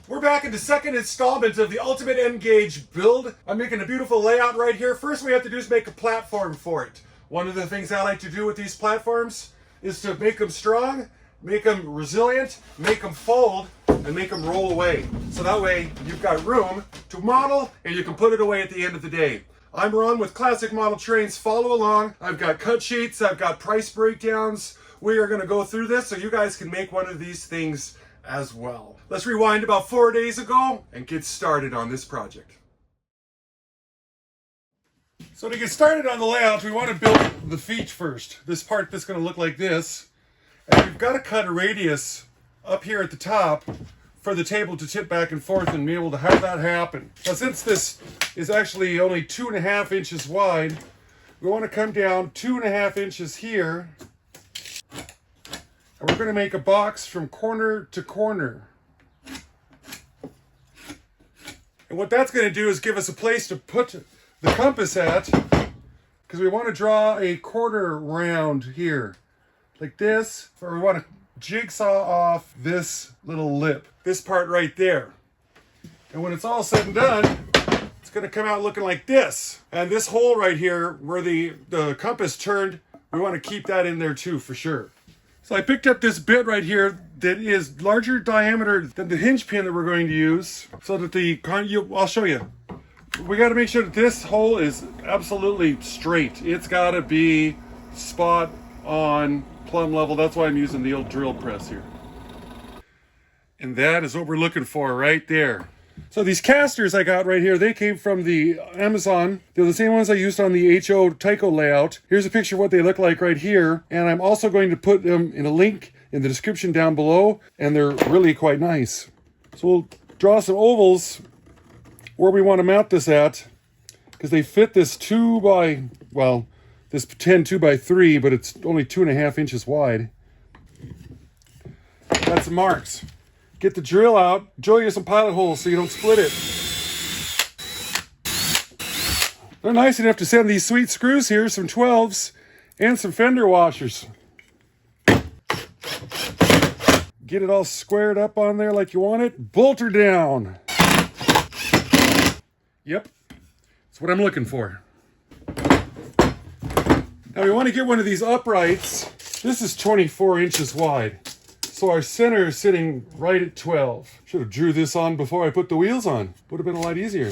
We're back in the second installment of the Ultimate N-Gauge build. I'm making a beautiful layout right here. First we have to do is make a platform for it. One of the things I like to do with these platforms is to make them strong, make them resilient, make them fold, and make them roll away. So that way you've got room to model and you can put it away at the end of the day. I'm Ron with Classic Model Trains. Follow along. I've got cut sheets, I've got price breakdowns. We are going to go through this so you guys can make one of these things as well. Let's rewind about 4 days ago and get started on this project. So to get started on the layout, we want to build the feet first. This part that's going to look like this. And we've got to cut a radius up here at the top for the table to tip back and forth and be able to have that happen. Now since this is actually only 2.5 inches wide, we want to come down 2.5 inches here. And we're going to make a box from corner to corner. And what that's going to do is give us a place to put the compass at, because we want to draw a quarter round here, like this, or we want to jigsaw off this little lip, this part right there. And when it's all said and done, it's going to come out looking like this. And this hole right here, where the compass turned, we want to keep that in there too, for sure. So I picked up this bit right here that is larger diameter than the hinge pin that we're going to use, so that I'll show you. We got to make sure that this hole is absolutely straight. It's got to be spot on, plumb level. That's why I'm using the old drill press here. And that is what we're looking for right there. So these casters I got right here, they came from the Amazon. They're the same ones I used on the HO Tyco layout. Here's a picture of what they look like right here. And I'm also going to put them in a link in the description down below. And they're really quite nice. So we'll draw some ovals where we want to mount this at, because they fit this this 10 2x3, but it's only 2.5 inches wide. Got some marks. Get the drill out, drill you some pilot holes so you don't split it. They're nice enough to send these sweet screws here, some 12s, and some fender washers. Get it all squared up on there like you want it. Bolt her down. Yep, that's what I'm looking for. Now we want to get one of these uprights. This is 24 inches wide. So our center is sitting right at 12. Should have drew this on before I put the wheels on. Would have been a lot easier.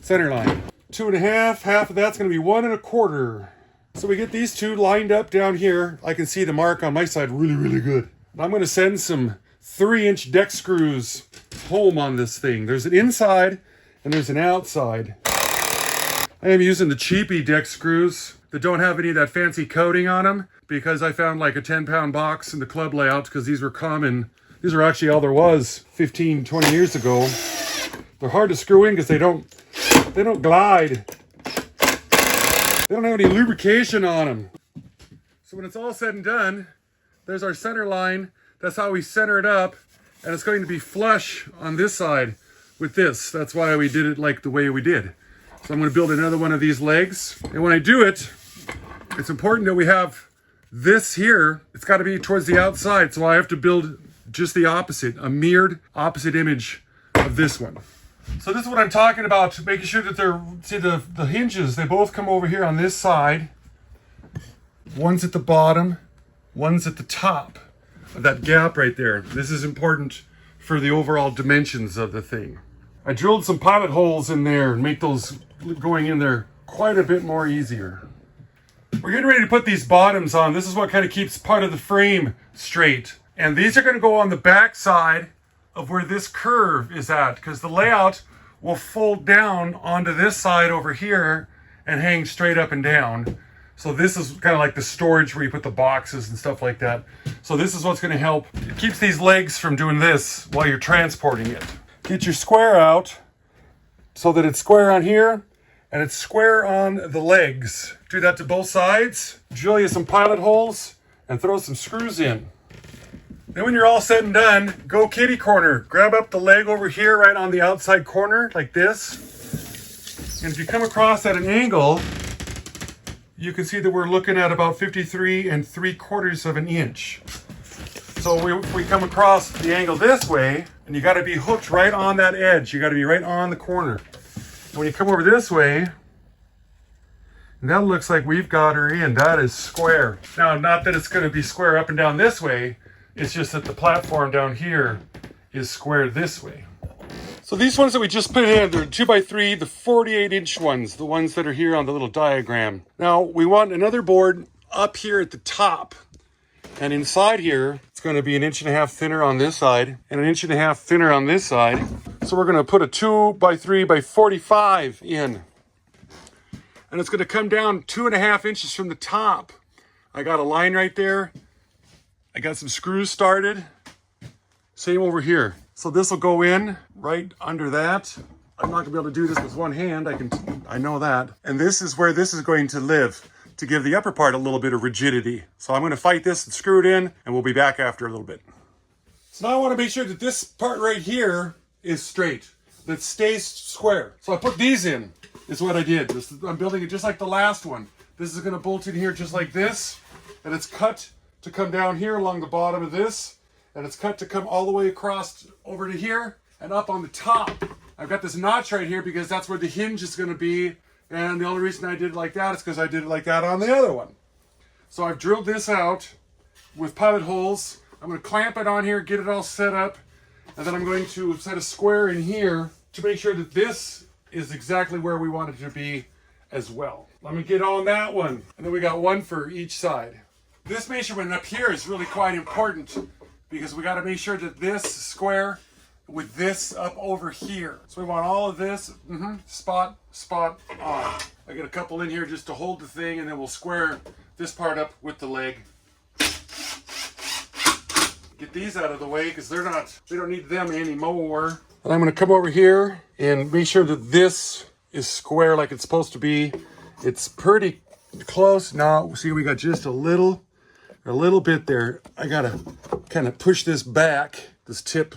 Center line. 2.5, half of that's going to be 1.25. So we get these two lined up down here. I can see the mark on my side really, really good. I'm going to send some 3-inch deck screws home on this thing. There's an inside and there's an outside. I am using the cheapy deck screws that don't have any of that fancy coating on them, because I found like a 10-pound box in the club layout, because these were common. These were actually all there was 15, 20 years ago. They're hard to screw in because they don't glide. They don't have any lubrication on them. So when it's all said and done, there's our center line. That's how we center it up. And it's going to be flush on this side with this. That's why we did it like the way we did. So I'm going to build another one of these legs. And when I do it, it's important that we have this here. It's got to be towards the outside. So I have to build just the opposite, a mirrored opposite image of this one. So this is what I'm talking about, making sure that the hinges, they both come over here on this side. One's at the bottom, one's at the top of that gap right there. This is important for the overall dimensions of the thing. I drilled some pilot holes in there and make those going in there quite a bit more easier. We're getting ready to put these bottoms on. This is what kind of keeps part of the frame straight. And these are going to go on the back side of where this curve is at, because the layout will fold down onto this side over here and hang straight up and down. So this is kind of like the storage where you put the boxes and stuff like that. So this is what's going to help. It keeps these legs from doing this while you're transporting it. Get your square out so that it's square on here and it's square on the legs. Do that to both sides. Drill you some pilot holes and throw some screws in. Then when you're all said and done, go kitty corner. Grab up the leg over here right on the outside corner like this. And if you come across at an angle, you can see that we're looking at about 53 3/4 of an inch. So we come across the angle this way, and you got to be hooked right on that edge. You got to be right on the corner. When you come over this way, and that looks like we've got her in. That is square. Now, not that it's going to be square up and down this way. It's just that the platform down here is square this way. So these ones that we just put in, they're 2x3, the 48-inch ones, the ones that are here on the little diagram. Now, we want another board up here at the top. And inside here, it's going to be 1.5 inches thinner on this side and 1.5 inches thinner on this side. So we're going to put a 2x3 by 45 in. And it's going to come down 2.5 inches from the top. I got a line right there. I got some screws started. Same over here. So this will go in right under that. I'm not going to be able to do this with one hand. I know that. And this is where this is going to live, to give the upper part a little bit of rigidity. So I'm going to fight this and screw it in, and we'll be back after a little bit. So now I want to make sure that this part right here is straight, that stays square. So I put these in, is what I did. I'm building it just like the last one. This is going to bolt in here just like this, and it's cut to come down here along the bottom of this, and it's cut to come all the way across over to here and up on the top. I've got this notch right here because that's where the hinge is going to be, and the only reason I did it like that is because I did it like that on the other one. So I've drilled this out with pilot holes. I'm going to clamp it on here, get it all set up, and then I'm going to set a square in here to make sure that this is exactly where we want it to be as well. Let me get on that one. And then we got one for each side. This measurement up here is really quite important because we got to make sure that this square with this up over here. So we want all of this spot on. I get a couple in here just to hold the thing, and then we'll square this part up with the leg. Get these out of the way because we don't need them anymore. And I'm going to come over here and make sure that this is square like it's supposed to be. It's pretty close. Now, see, we got just a little bit there. I got to kind of push this back, this tip,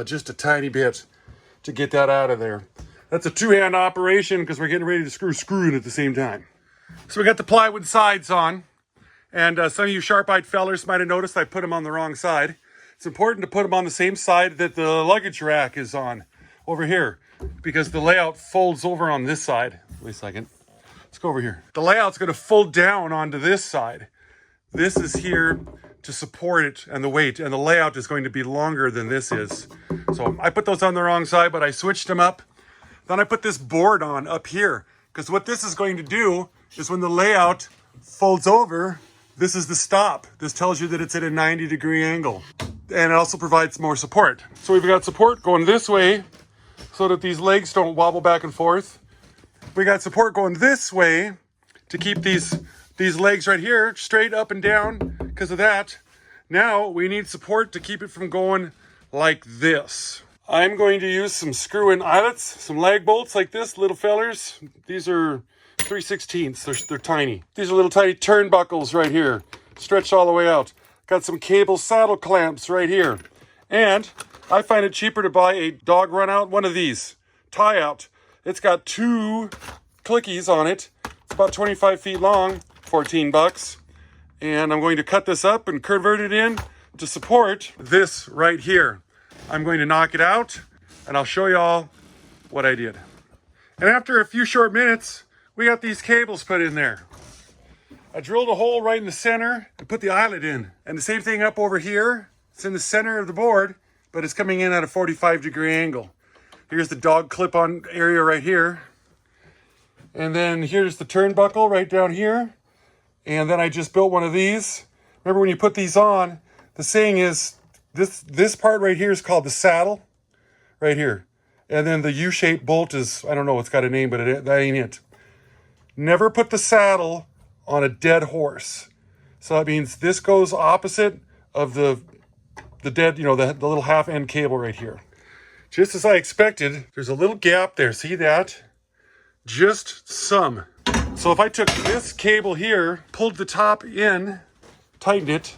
just a tiny bit to get that out of there. That's a two-hand operation because we're getting ready to screw in at the same time. So we got the plywood sides on. And some of you sharp-eyed fellers might have noticed I put them on the wrong side. It's important to put them on the same side that the luggage rack is on over here because the layout folds over on this side. Wait a second. Let's go over here. The layout's going to fold down onto this side. This is here to support it and the weight, and the layout is going to be longer than this is. So I put those on the wrong side, but I switched them up. Then I put this board on up here because what this is going to do is when the layout folds over, this is the stop. This tells you that it's at a 90-degree angle. And it also provides more support. So we've got support going this way so that these legs don't wobble back and forth. We got support going this way to keep these legs right here straight up and down because of that. Now we need support to keep it from going like this. I'm going to use some screw-in eyelets, some lag bolts like this, little fellers. These are 3/16. They're tiny. These are little tiny turnbuckles right here, stretched all the way out. Got some cable saddle clamps right here. And I find it cheaper to buy a dog run out, one of these, tie out. It's got 2 clickies on it. It's about 25 feet long, 14 bucks. And I'm going to cut this up and convert it in to support this right here. I'm going to knock it out and I'll show y'all what I did. And after a few short minutes, we got these cables put in there. I drilled a hole right in the center and put the eyelet in. And the same thing up over here. It's in the center of the board, but it's coming in at a 45-degree angle. Here's the dog clip-on area right here. And then here's the turnbuckle right down here. And then I just built one of these. Remember when you put these on, the saying is, this part right here is called the saddle, right here. And then the U-shaped bolt is, I don't know, it's got a name, but that ain't it. Never put the saddle on a dead horse. So that means this goes opposite of the dead, the little half end cable right here. Just as I expected, there's a little gap there. See that? Just some. So if I took this cable here, pulled the top in, tightened it,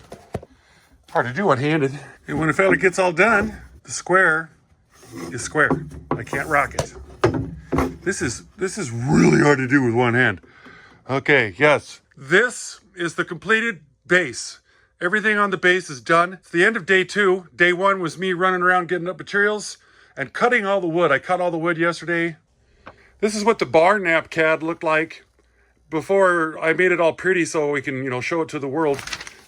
hard to do one-handed. And when it finally gets all done, the square is square. I can't rock it. This is really hard to do with one hand. Okay, yes. This is the completed base. Everything on the base is done. It's the end of day 2. Day 1 was me running around getting up materials and cutting all the wood. I cut all the wood yesterday. This is what the bar nap CAD looked like before I made it all pretty so we can, show it to the world.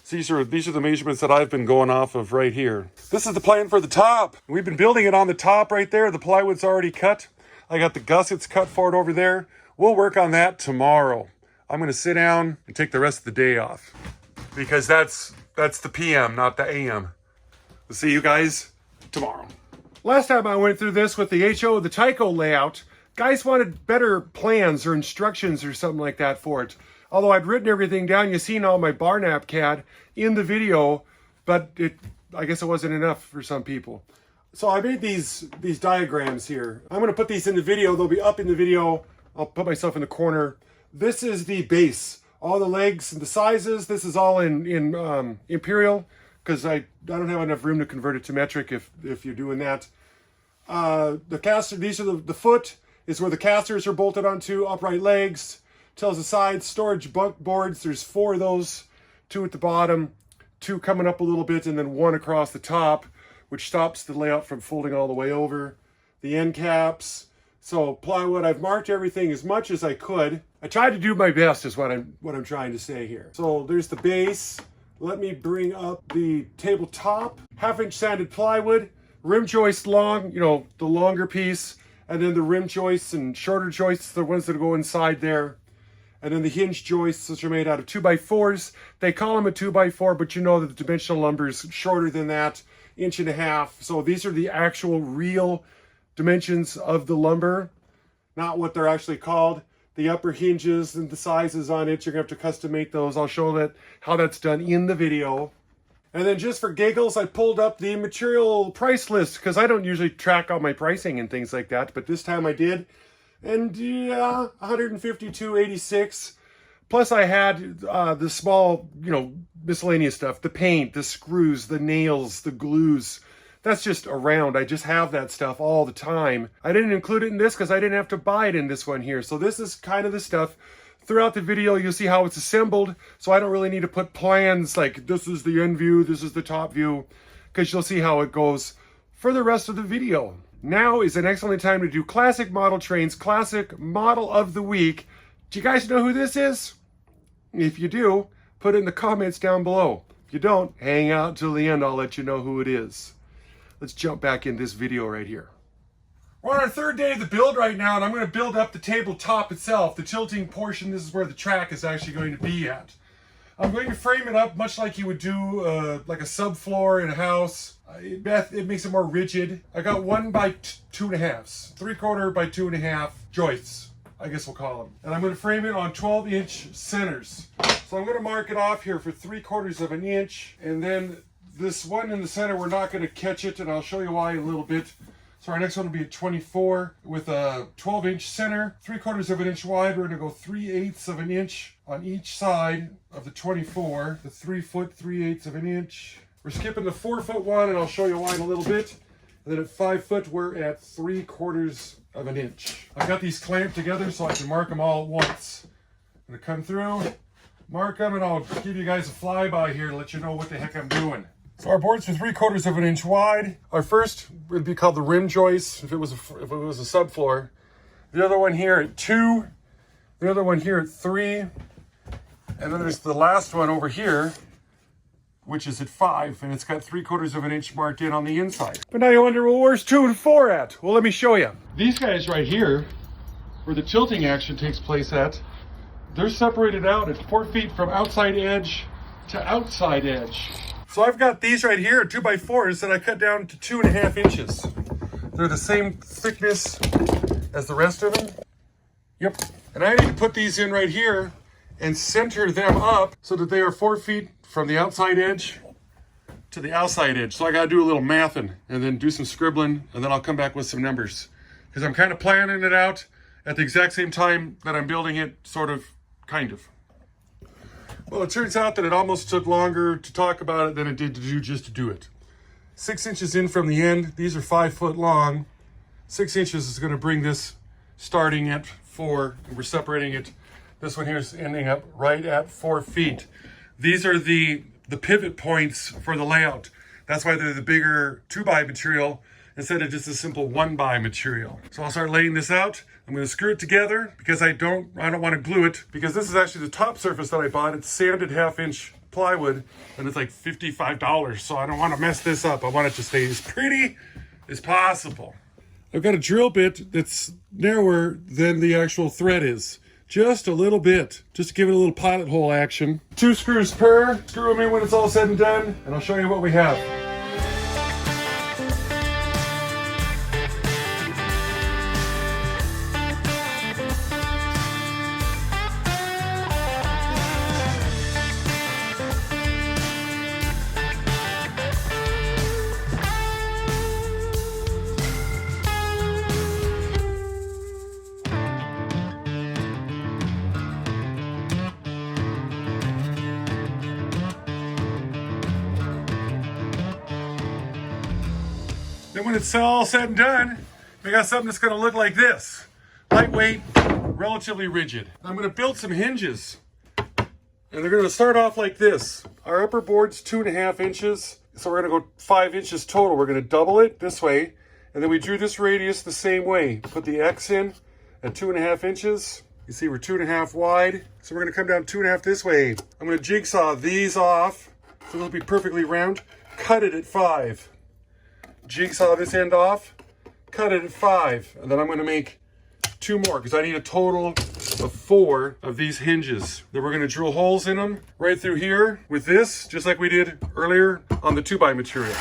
So these are the measurements that I've been going off of right here. This is the plan for the top. We've been building it on the top right there. The plywood's already cut. I got the gussets cut for it over there. We'll work on that tomorrow. I'm gonna sit down and take the rest of the day off because that's the PM, not the AM. We'll see you guys tomorrow. Last time I went through this with the HO, the Tyco layout, guys wanted better plans or instructions or something like that for it. Although I'd written everything down, you've seen all my bar nap CAD in the video, but I guess it wasn't enough for some people. So I made these diagrams here. I'm gonna put these in the video. They'll be up in the video. I'll put myself in the corner. This is the base. All the legs and the sizes. This is all in imperial because I don't have enough room to convert it to metric if you're doing that. The caster, these are the foot is where the casters are bolted onto, upright legs. Tells the sides, storage bunk boards. There's 4 of those, 2 at the bottom, 2 coming up a little bit, and then 1 across the top, which stops the layout from folding all the way over. The end caps. So plywood, I've marked everything as much as I could. I tried to do my best is what I'm trying to say here. So there's the base. Let me bring up the tabletop. 1/2-inch sanded plywood, rim joist long, the longer piece, and then the rim joists and shorter joists, the ones that go inside there. And then the hinge joists, which are made out of 2x4s. They call them a 2x4, but you know that the dimensional lumber is shorter than that, 1.5 inches. So these are the actual real dimensions of the lumber, not what they're actually called. The upper hinges and the sizes on it, you're gonna have to custom make those. I'll show how that's done in the video. And then just for giggles, I pulled up the material price list because I don't usually track all my pricing and things like that, but this time I did. And yeah, $152.86. Plus I had the small, miscellaneous stuff, the paint, the screws, the nails, the glues. That's just around. I just have that stuff all the time. I didn't include it in this because I didn't have to buy it in this one here. So this is kind of the stuff. Throughout the video, you'll see how it's assembled. So I don't really need to put plans like this is the end view, this is the top view, because you'll see how it goes for the rest of the video. Now is an excellent time to do Classic Model Train's Classic Model of the Week. Do you guys know who this is? If you do, put it in the comments down below. If you don't, hang out till the end. I'll let you know who it is. Let's jump back in this video right here. We're on our 3rd day of the build right now, and I'm going to build up the tabletop itself. The tilting portion, this is where the track is actually going to be at. I'm going to frame it up much like you would do like a subfloor in a house. It makes it more rigid. I got 1 by 2.5s, 3/4 by 2.5 joists, I guess we'll call them. And I'm going to frame it on 12-inch centers. So I'm going to mark it off here for 3/4 of an inch. And then this one in the center, we're not going to catch it, and I'll show you why in a little bit. So our next one will be a 24 with a 12-inch center, 3/4 of an inch wide. We're going to go 3/8 of an inch on each side of the 24, the 3 foot, 3/8 of an inch. We're skipping the 4-foot one, and I'll show you why in a little bit. And then at 5 foot, we're at 3/4 of an inch. I've got these clamped together so I can mark them all at once. I'm going to come through, mark them, and I'll give you guys a flyby here to let you know what the heck I'm doing. So our boards are 3/4 of an inch wide. Our first would be called the rim joist if it was a subfloor. The other one here at 2. The other one here at 3. And then there's the last one over here, which is at 5, and it's got 3/4 of an inch marked in on the inside. But now you wonder, well, where's 2 and 4 at? Well, let me show you. These guys right here, where the tilting action takes place at, they're separated out at 4 feet from outside edge to outside edge. So I've got these right here, 2x4s, that I cut down to 2.5 inches. They're the same thickness as the rest of them. Yep. And I need to put these in right here and center them up so that they are 4 feet from the outside edge to the outside edge. So I got to do a little mathing and then do some scribbling, and then I'll come back with some numbers. Because I'm kind of planning it out at the exact same time that I'm building it, sort of, kind of. Well, it turns out that it almost took longer to talk about it than it did to do just to do it. 6 inches in from the end. These are 5 foot long. 6 inches is going to bring this starting at 4. And we're separating it. This one here is ending up right at 4 feet. These are the the pivot points for the layout. That's why they're the bigger 2x material instead of just a simple 1x material. So I'll start laying this out. I'm going to screw it together because I don't want to glue it, because this is actually the top surface that I bought. It's sanded 1/2-inch plywood and it's like $55. So I don't want to mess this up. I want it to stay as pretty as possible. I've got a drill bit that's narrower than the actual thread is. Just a little bit, just to give it a little pilot hole action. 2 screws per, screw them in when it's all said and done, and I'll show you what we have. Then when it's all said and done, we got something that's going to look like this. Lightweight, relatively rigid. I'm going to build some hinges. And they're going to start off like this. Our upper board's 2.5 inches. So we're going to go 5 inches total. We're going to double it this way. And then we drew this radius the same way. Put the X in at 2.5 inches. You see we're 2.5 wide. So we're going to come down 2.5 this way. I'm going to jigsaw these off so they'll be perfectly round. Cut it at 5. Jigsaw this end off, cut it at 5, and then I'm going to make 2 more because I need a total of 4 of these hinges. Then we're going to drill holes in them right through here with this, just like we did earlier on the 2x material.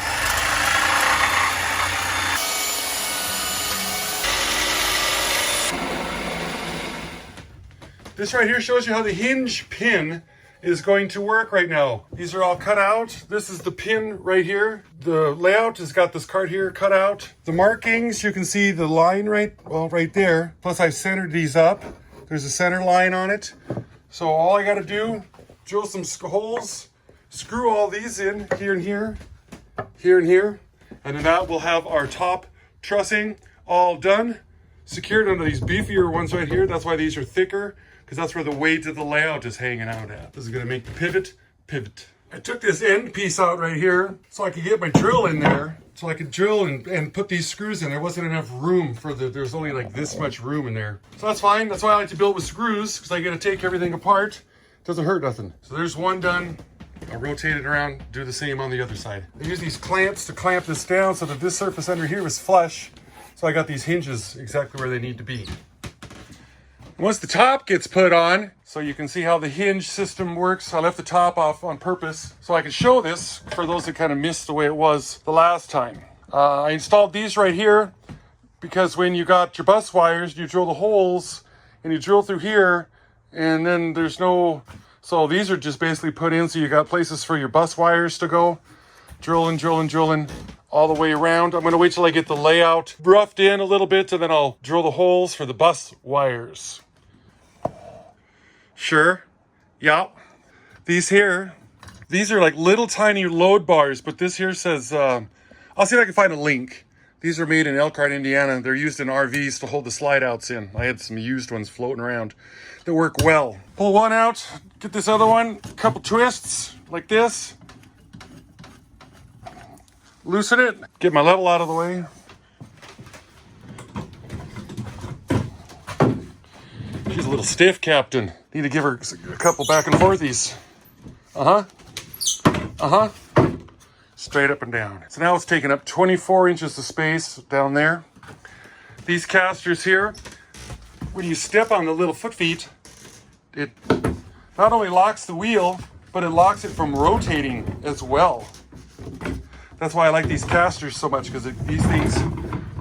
This right here shows you how the hinge pin is going to work right now. These are all cut out. This is the pin right here. The layout has got this card here cut out. The markings, you can see the line right there. Plus I centered these up. There's a center line on it. So all I got to do, drill some holes, screw all these in here and here, here and here, and then that will have our top trussing all done, secured under these beefier ones right here. That's why these are thicker, because that's where the weight of the layout is hanging out at. This is going to make the pivot. I took this end piece out right here so I could get my drill in there, so I could drill and put these screws in. There wasn't enough room for there's only like this much room in there. So that's fine. That's why I like to build with screws, because I get to take everything apart. Doesn't hurt nothing. So there's one done. I'll rotate it around, do the same on the other side. I use these clamps to clamp this down so that this surface under here is flush. So I got these hinges exactly where they need to be. Once the top gets put on, so you can see how the hinge system works, I left the top off on purpose so I can show this for those that kind of missed the way it was the last time. I installed these right here because when you got your bus wires, you drill the holes and you drill through here, and then there's no, so these are just basically put in so you got places for your bus wires to go. Drilling all the way around. I'm going to wait till I get the layout roughed in a little bit, and then I'll drill the holes for the bus wires. Sure. Yeah. These here, these are like little tiny load bars, but this here says, I'll see if I can find a link. These are made in Elkhart, Indiana. They're used in RVs to hold the slide outs in. I had some used ones floating around that work well. Pull one out, get this other one, a couple twists like this. Loosen it, get my level out of the way. She's a little stiff, Captain. Need to give her a couple back and forthies. Straight up and down. So now it's taking up 24 inches of space down there. These casters here, when you step on the little foot feet, it not only locks the wheel, but it locks it from rotating as well. That's why I like these casters so much, because these things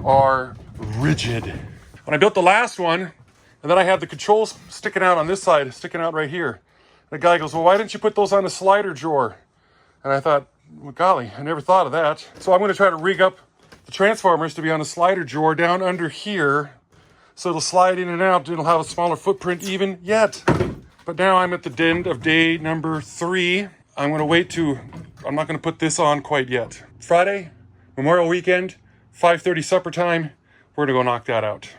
are rigid. When I built the last one, and then I had the controls sticking out on this side, sticking out right here. The guy goes, well, why didn't you put those on a slider drawer? And I thought, well, golly, I never thought of that. So I'm going to try to rig up the transformers to be on a slider drawer down under here, so it'll slide in and out. It'll have a smaller footprint even yet. But now I'm at the end of day number 3. I'm going to wait I'm not going to put this on quite yet. Friday, Memorial Weekend, 5:30 supper time. We're going to go knock that out.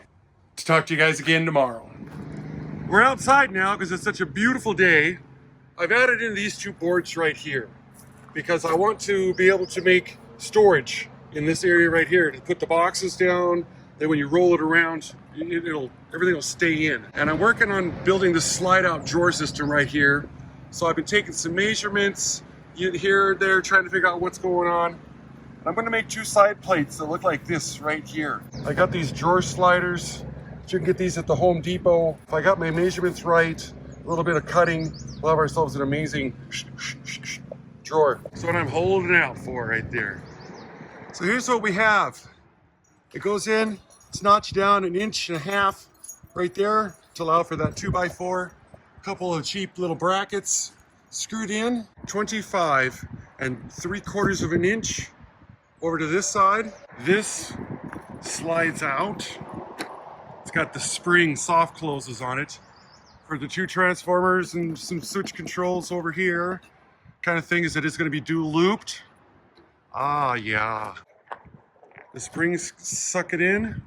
To talk to you guys again tomorrow. We're outside now because it's such a beautiful day. I've added in these 2 boards right here. because I want to be able to make storage in this area right here to put the boxes down. Then when you roll it around, everything will stay in. And I'm working on building this slide out drawer system right here. So I've been taking some measurements here, there, trying to figure out what's going on. I'm going to make 2 side plates that look like this right here. I got these drawer sliders. You can get these at the Home Depot. If I got my measurements right, a little bit of cutting, we'll have ourselves an amazing drawer. That's what I'm holding out for right there. So here's what we have. It goes in, it's notched down 1.5 inches right there to allow for that 2x4. A couple of cheap little brackets screwed in, 25 3/4 of an inch over to this side. This slides out. It's got the spring soft closes on it for the 2 transformers and some switch controls over here. Kind of thing is that it's going to be dual looped. Ah, yeah. The springs suck it in.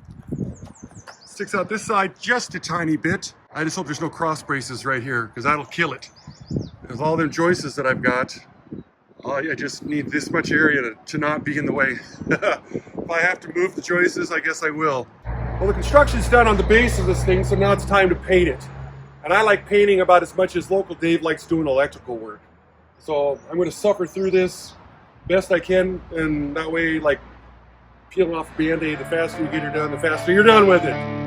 Sticks out this side just a tiny bit. I just hope there's no cross braces right here because that'll kill it. Because all them joists that I've got, I just need this much area to not be in the way. If I have to move the joists, I guess I will. Well, the construction's done on the base of this thing, so now it's time to paint it. And I like painting about as much as local Dave likes doing electrical work. So I'm going to suffer through this best I can, and that way, like peeling off a Band-Aid, the faster you get it done, the faster you're done with it.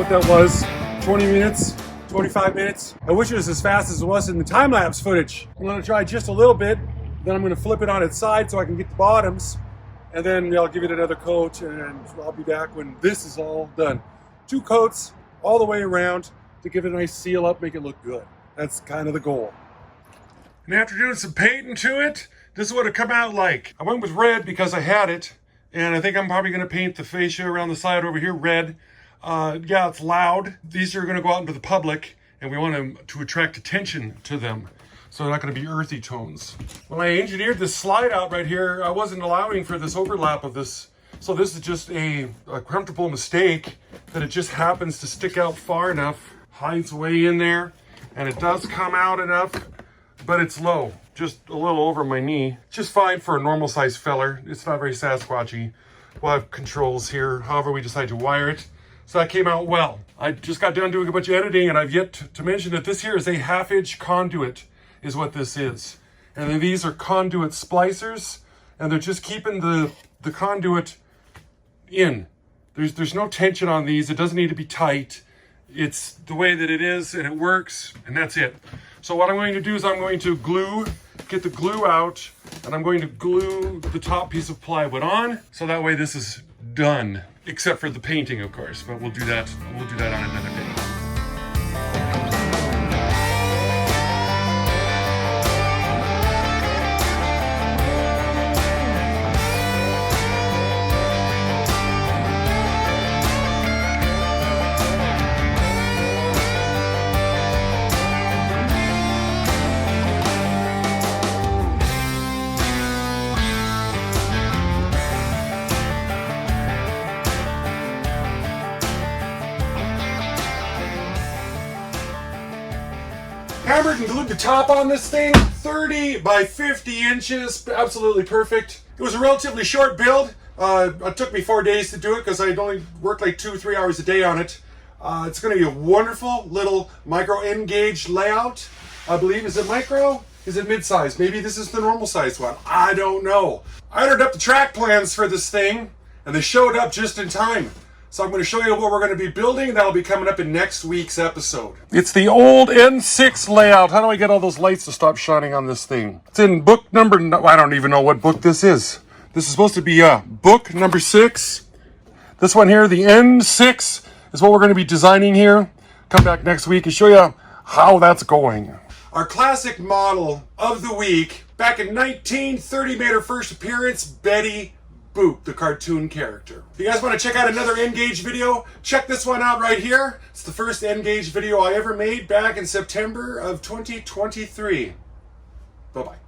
That was 20 minutes, 25 minutes. I wish it was as fast as it was in the time-lapse footage. I'm going to try just a little bit, then I'm going to flip it on its side so I can get the bottoms, and then I'll give it another coat, and I'll be back when this is all done. 2 coats all the way around to give it a nice seal up, make it look good. That's kind of the goal. And after doing some painting to it, this is what it come out like. I went with red because I had it, and I think I'm probably going to paint the fascia around the side over here red. Yeah, it's loud. These are going to go out into the public, and we want them to attract attention to them. So they're not going to be earthy tones. When I engineered this slide out right here, I wasn't allowing for this overlap of this. So this is just a comfortable mistake that it just happens to stick out far enough, hides way in there, and it does come out enough, but it's low, just a little over my knee. Just fine for a normal size feller. It's not very Sasquatchy. We'll have controls here, however we decide to wire it. So that came out well. I just got done doing a bunch of editing, and I've yet to mention that this here is a 1/2-inch conduit is what this is. And then these are conduit splicers, and they're just keeping the conduit in. There's no tension on these. It doesn't need to be tight. It's the way that it is, and it works, and that's it. So what I'm going to do is I'm going to get the glue out, and I'm going to glue the top piece of plywood on, so that way this is done. Except for the painting, of course, but we'll do that on another day. Hammered and glued the top on this thing, 30 by 50 inches, absolutely perfect. It was a relatively short build. It took me 4 days to do it because I'd only worked like 2 or 3 hours a day on it. It's going to be a wonderful little micro N-gauge layout. I believe, is it micro? Is it mid-size? Maybe this is the normal size one. I don't know. I ordered up the track plans for this thing, and they showed up just in time. So I'm going to show you what we're going to be building. That'll be coming up in next week's episode. It's the old N6 layout. How do I get all those lights to stop shining on this thing? It's in book number, I don't even know what book this is. This is supposed to be book number 6. This one here, the N6, is what we're going to be designing here. Come back next week and show you how that's going. Our classic model of the week, back in 1930, made her first appearance, Betty Boop, the cartoon character. If you guys want to check out another Engage video, check this one out right here. It's the first Engage video I ever made back in September of 2023. Bye-bye.